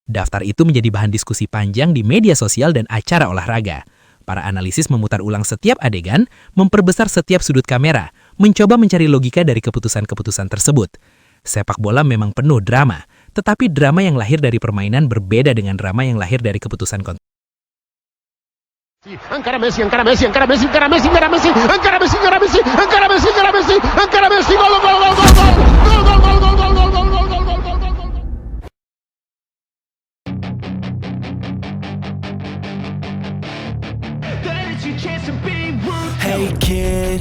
Daftar itu menjadi bahan diskusi panjang di media sosial dan acara olahraga. Para analisis memutar ulang setiap adegan, memperbesar setiap sudut kamera, mencoba mencari logika dari keputusan-keputusan tersebut. Sepak bola memang penuh drama, tetapi drama yang lahir dari permainan berbeda dengan drama yang lahir dari keputusan kontroversi. Encara Messi, encara Messi, encara Messi, encara Messi, encara Messi, encara Messi, encara Messi, encara Messi, encara Messi, encara Messi, gol, gol, gol, gol, gol, gol, gol, gol, gol, gol, gol, gol, gol, gol, gol, gol, gol. Hey kid,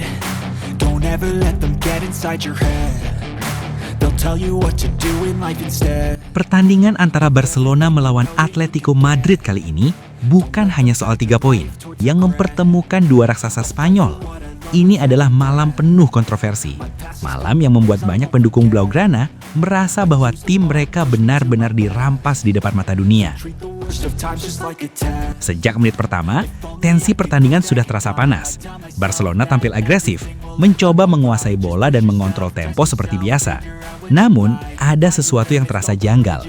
don't ever let them get inside your head. They'll tell you what to do in life instead. Pertandingan antara Barcelona melawan Atletico Madrid kali ini bukan hanya soal 3 poin yang mempertemukan dua raksasa Spanyol. Ini adalah malam penuh kontroversi. Malam yang membuat banyak pendukung Blaugrana merasa bahwa tim mereka benar-benar dirampas di depan mata dunia. Sejak menit pertama, tensi pertandingan sudah terasa panas. Barcelona tampil agresif, mencoba menguasai bola dan mengontrol tempo seperti biasa. Namun, ada sesuatu yang terasa janggal.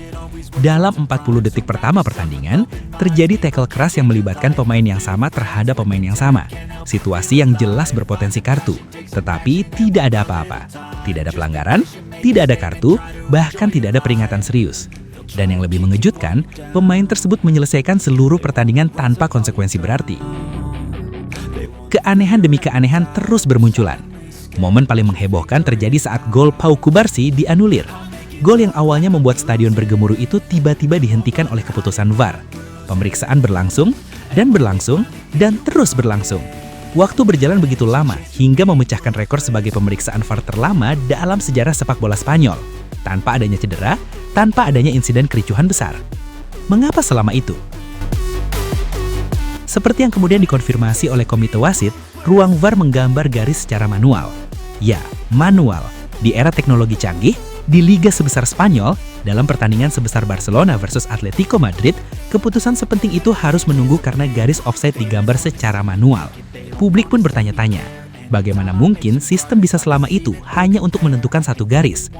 Dalam 40 detik pertama pertandingan, terjadi tackle keras yang melibatkan pemain yang sama terhadap pemain yang sama. Situasi yang jelas berpotensi kartu, tetapi tidak ada apa-apa. Tidak ada pelanggaran, tidak ada kartu, bahkan tidak ada peringatan serius. Dan yang lebih mengejutkan, pemain tersebut menyelesaikan seluruh pertandingan tanpa konsekuensi berarti. Keanehan demi keanehan terus bermunculan. Momen paling menghebohkan terjadi saat gol Pau Cubarsí dianulir. Gol yang awalnya membuat stadion bergemuruh itu tiba-tiba dihentikan oleh keputusan VAR. Pemeriksaan berlangsung, dan terus berlangsung. Waktu berjalan begitu lama hingga memecahkan rekor sebagai pemeriksaan VAR terlama dalam sejarah sepak bola Spanyol. Tanpa adanya cedera, tanpa adanya insiden kericuhan besar. Mengapa selama itu? Seperti yang kemudian dikonfirmasi oleh komite wasit, ruang VAR menggambar garis secara manual. Ya, manual. Di era teknologi canggih, di liga sebesar Spanyol, dalam pertandingan sebesar Barcelona versus Atletico Madrid, keputusan sepenting itu harus menunggu karena garis offside digambar secara manual. Publik pun bertanya-tanya, bagaimana mungkin sistem bisa selama itu hanya untuk menentukan satu garis?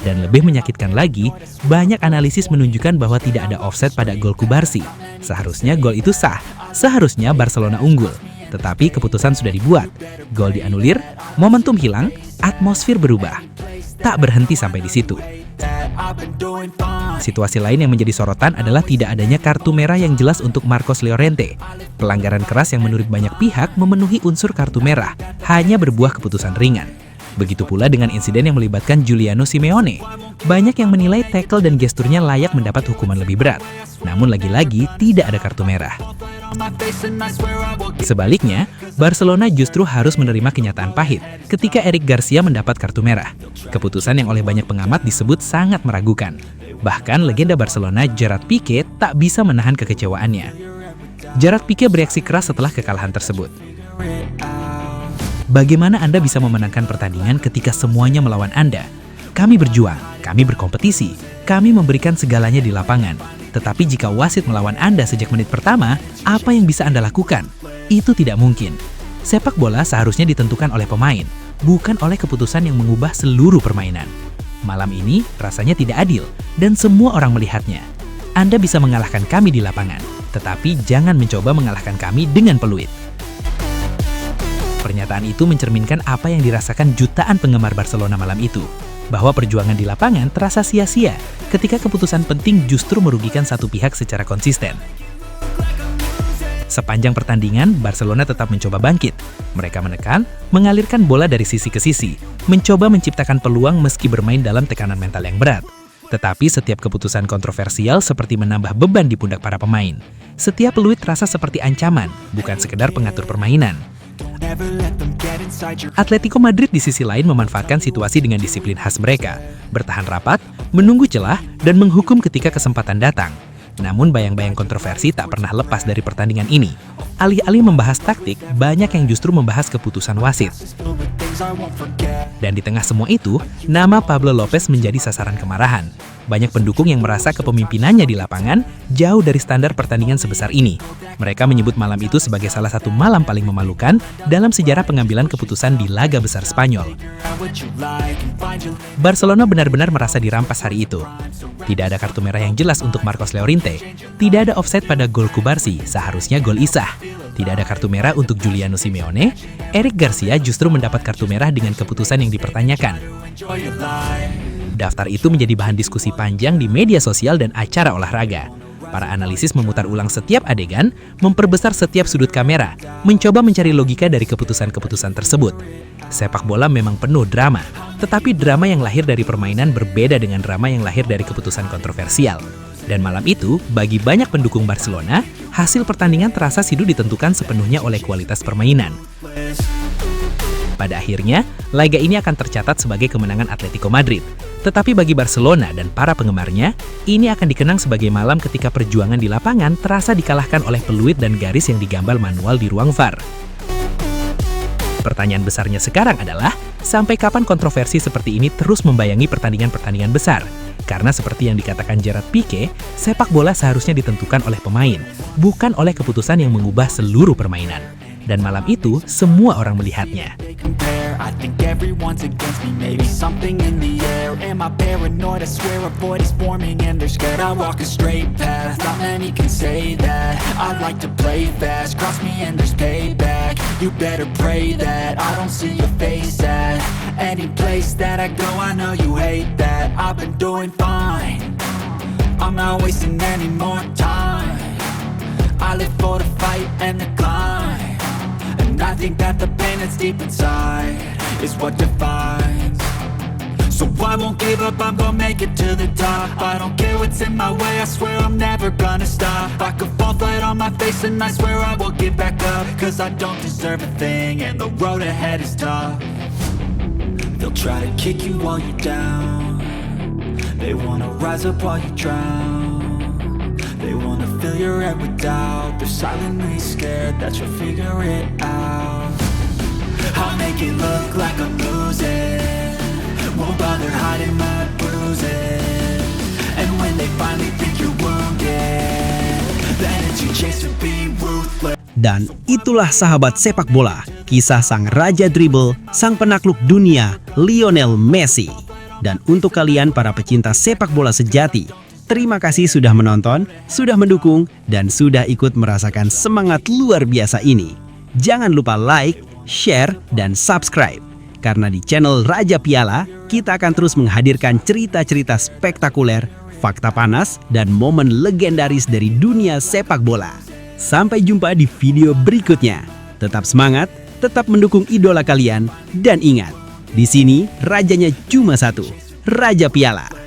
Dan lebih menyakitkan lagi, banyak analisis menunjukkan bahwa tidak ada offside pada gol Cubarsí. Seharusnya gol itu sah, seharusnya Barcelona unggul. Tetapi keputusan sudah dibuat, gol dianulir, momentum hilang, atmosfer berubah. Tak berhenti sampai di situ. Situasi lain yang menjadi sorotan adalah tidak adanya kartu merah yang jelas untuk Marcos Llorente. Pelanggaran keras yang menurut banyak pihak memenuhi unsur kartu merah, hanya berbuah keputusan ringan. Begitu pula dengan insiden yang melibatkan Giuliano Simeone. Banyak yang menilai tackle dan gesturnya layak mendapat hukuman lebih berat. Namun lagi-lagi tidak ada kartu merah. Sebaliknya, Barcelona justru harus menerima kenyataan pahit ketika Eric Garcia mendapat kartu merah. Keputusan yang oleh banyak pengamat disebut sangat meragukan. Bahkan legenda Barcelona Gerard Piqué tak bisa menahan kekecewaannya. Gerard Piqué bereaksi keras setelah kekalahan tersebut. Bagaimana Anda bisa memenangkan pertandingan ketika semuanya melawan Anda? Kami berjuang, kami berkompetisi, kami memberikan segalanya di lapangan. Tetapi jika wasit melawan Anda sejak menit pertama, apa yang bisa Anda lakukan? Itu tidak mungkin. Sepak bola seharusnya ditentukan oleh pemain, bukan oleh keputusan yang mengubah seluruh permainan. Malam ini rasanya tidak adil, dan semua orang melihatnya. Anda bisa mengalahkan kami di lapangan, tetapi jangan mencoba mengalahkan kami dengan peluit. Pernyataan itu mencerminkan apa yang dirasakan jutaan penggemar Barcelona malam itu, bahwa perjuangan di lapangan terasa sia-sia ketika keputusan penting justru merugikan satu pihak secara konsisten. Sepanjang pertandingan, Barcelona tetap mencoba bangkit. Mereka menekan, mengalirkan bola dari sisi ke sisi, mencoba menciptakan peluang meski bermain dalam tekanan mental yang berat. Tetapi setiap keputusan kontroversial seperti menambah beban di pundak para pemain. Setiap peluit terasa seperti ancaman, bukan sekedar pengatur permainan. Atletico Madrid di sisi lain memanfaatkan situasi dengan disiplin khas mereka, bertahan rapat, menunggu celah, dan menghukum ketika kesempatan datang. Namun bayang-bayang kontroversi tak pernah lepas dari pertandingan ini. Alih-alih membahas taktik, banyak yang justru membahas keputusan wasit. Dan di tengah semua itu, nama Pablo Lopez menjadi sasaran kemarahan. Banyak pendukung yang merasa kepemimpinannya di lapangan jauh dari standar pertandingan sebesar ini. Mereka menyebut malam itu sebagai salah satu malam paling memalukan dalam sejarah pengambilan keputusan di laga besar Spanyol. Barcelona benar-benar merasa dirampas hari itu. Tidak ada kartu merah yang jelas untuk Marcos Llorente. Tidak ada offside pada gol Cubarsí, seharusnya gol Isah. Tidak ada kartu merah untuk Juliano Simeone. Eric Garcia justru mendapat kartu merah dengan keputusan yang dipertanyakan. Daftar itu menjadi bahan diskusi panjang di media sosial dan acara olahraga. Para analisis memutar ulang setiap adegan, memperbesar setiap sudut kamera, mencoba mencari logika dari keputusan-keputusan tersebut. Sepak bola memang penuh drama, tetapi drama yang lahir dari permainan berbeda dengan drama yang lahir dari keputusan kontroversial. Dan malam itu, bagi banyak pendukung Barcelona, hasil pertandingan terasa sidu ditentukan sepenuhnya oleh kualitas permainan. Pada akhirnya, laga ini akan tercatat sebagai kemenangan Atletico Madrid. Tetapi bagi Barcelona dan para penggemarnya, ini akan dikenang sebagai malam ketika perjuangan di lapangan terasa dikalahkan oleh peluit dan garis yang digambal manual di ruang VAR. Pertanyaan besarnya sekarang adalah, sampai kapan kontroversi seperti ini terus membayangi pertandingan-pertandingan besar? Karena seperti yang dikatakan Gerard Piqué, sepak bola seharusnya ditentukan oleh pemain, bukan oleh keputusan yang mengubah seluruh permainan. Dan malam itu, semua orang melihatnya. I think everyone's against me, maybe something in the air. Am I paranoid? I swear a void is forming and they're scared. I walk a straight path, not many can say that. I like to play fast, cross me and there's payback. You better pray that I don't see your face at any place that I go. I know you hate that. I've been doing fine, I'm not wasting any more time. I live for the fight and the climb, and I think that the pain that's deep inside is what defines. So I won't give up, I'm gonna make it to the top. I don't care what's in my way, I swear I'm never gonna stop. I could fall flat on my face and I swear I will get back up, cause I don't deserve a thing and the road ahead is tough. They'll try to kick you while you're down, they wanna rise up while you drown. They wanna fill your head with doubt, they're silently scared that you'll figure it out. I'll make it look like I'm losing, won't bother hiding my bruises. And when they finally think you're wounded, then it's your chance to be ruthless. Dan itulah sahabat sepak bola, kisah sang raja dribble, sang penakluk dunia, Lionel Messi. Dan untuk kalian para pecinta sepak bola sejati, terima kasih sudah menonton, sudah mendukung, dan sudah ikut merasakan semangat luar biasa ini. Jangan lupa like, share, dan subscribe. Karena di channel Raja Piala, kita akan terus menghadirkan cerita-cerita spektakuler, fakta panas, dan momen legendaris dari dunia sepak bola. Sampai jumpa di video berikutnya. Tetap semangat, tetap mendukung idola kalian, dan ingat, di sini rajanya cuma satu, Raja Piala.